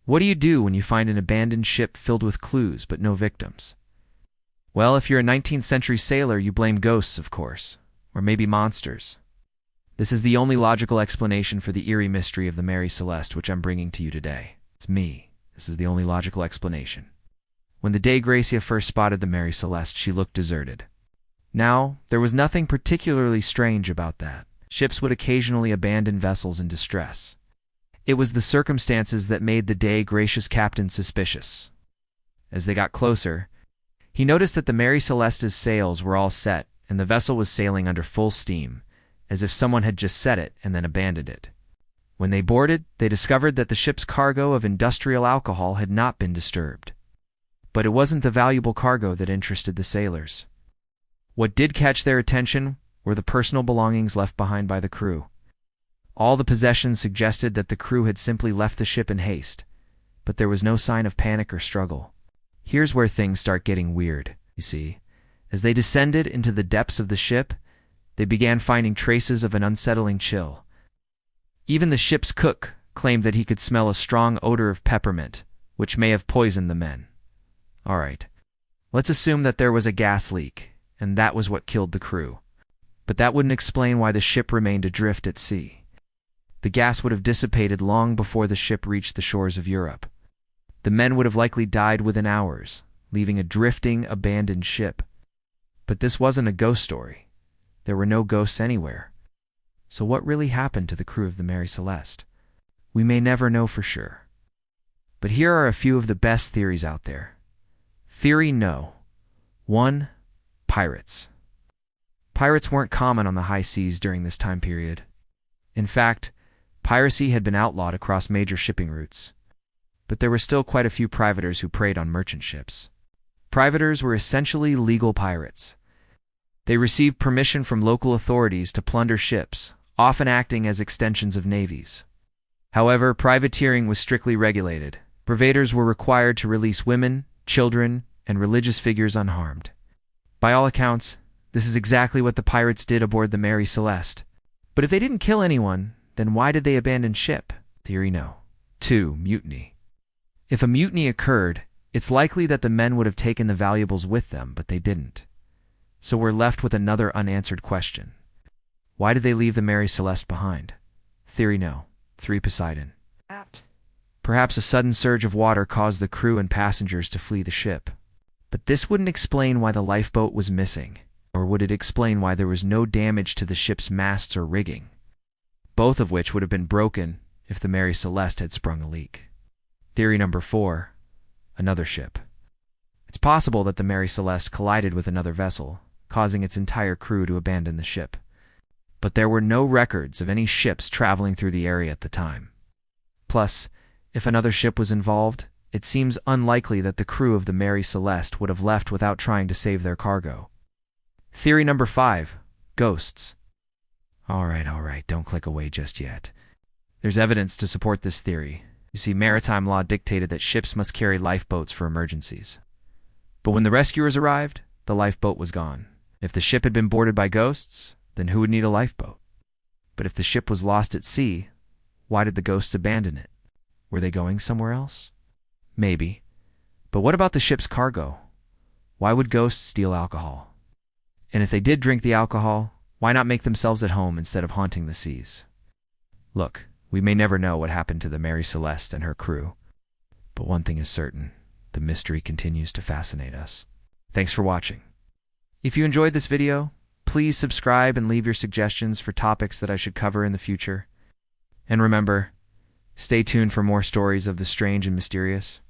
What do you do when you find an abandoned ship filled with clues but no victims? Well, if you're a 19th century sailor, you blame ghosts, of course, or maybe monsters. This is the only logical explanation for the eerie mystery of the Mary Celeste, which I'm bringing to you today. It's me. This is the only logical explanation. When the day Gracia first spotted the Mary Celeste, she looked deserted. Now, there was nothing particularly strange about that. Ships would occasionally abandon vessels in distress. It was the circumstances that made the day Gracia's captain suspicious. As they got closer, he noticed that the Mary Celeste's sails were all set and the vessel was sailing under full steam, as if someone had just set it and then abandoned it. When they boarded, they discovered that the ship's cargo of industrial alcohol had not been disturbed. But it wasn't the valuable cargo that interested the sailors. What did catch their attention were the personal belongings left behind by the crew. All the possessions suggested that the crew had simply left the ship in haste, but there was no sign of panic or struggle. Here's where things start getting weird, you see. As they descended into the depths of the ship, they began finding traces of an unsettling chill. Even the ship's cook claimed that he could smell a strong odor of peppermint, which may have poisoned the men. All right, let's assume that there was a gas leak, and that was what killed the crew. But that wouldn't explain why the ship remained adrift at sea. The gas would have dissipated long before the ship reached the shores of Europe. The men would have likely died within hours, leaving a drifting, abandoned ship. But this wasn't a ghost story. There were no ghosts anywhere. So what really happened to the crew of the Mary Celeste? We may never know for sure. But here are a few of the best theories out there. Theory No. 1. Pirates. Pirates weren't common on the high seas during this time period. In fact, piracy had been outlawed across major shipping routes. But there were still quite a few privateers who preyed on merchant ships. Privateers were essentially legal pirates. They received permission from local authorities to plunder ships, often acting as extensions of navies. However, privateering was strictly regulated. Privateers were required to release women, children, and religious figures unharmed. By all accounts, this is exactly what the pirates did aboard the Mary Celeste. But if they didn't kill anyone, then why did they abandon ship? Theory No. 2. Mutiny. If a mutiny occurred, it's likely that the men would have taken the valuables with them, but they didn't. So we're left with another unanswered question. Why did they leave the Mary Celeste behind? Theory No. 3. Poseidon. Perhaps a sudden surge of water caused the crew and passengers to flee the ship. But this wouldn't explain why the lifeboat was missing, or would it explain why there was no damage to the ship's masts or rigging, both of which would have been broken if the Mary Celeste had sprung a leak. Theory number 4. Another ship. It's possible that the Mary Celeste collided with another vessel, causing its entire crew to abandon the ship. But there were no records of any ships traveling through the area at the time. Plus, if another ship was involved, it seems unlikely that the crew of the Mary Celeste would have left without trying to save their cargo. Theory number 5. Ghosts. All right, don't click away just yet. There's evidence to support this theory. You see, maritime law dictated that ships must carry lifeboats for emergencies. But when the rescuers arrived, the lifeboat was gone. If the ship had been boarded by ghosts, then who would need a lifeboat? But if the ship was lost at sea, why did the ghosts abandon it? Were they going somewhere else? Maybe. But what about the ship's cargo? Why would ghosts steal alcohol? And if they did drink the alcohol, why not make themselves at home instead of haunting the seas? Look, we may never know what happened to the Mary Celeste and her crew. But one thing is certain, the mystery continues to fascinate us. Thanks for watching. If you enjoyed this video, please subscribe and leave your suggestions for topics that I should cover in the future. And remember, stay tuned for more stories of the strange and mysterious.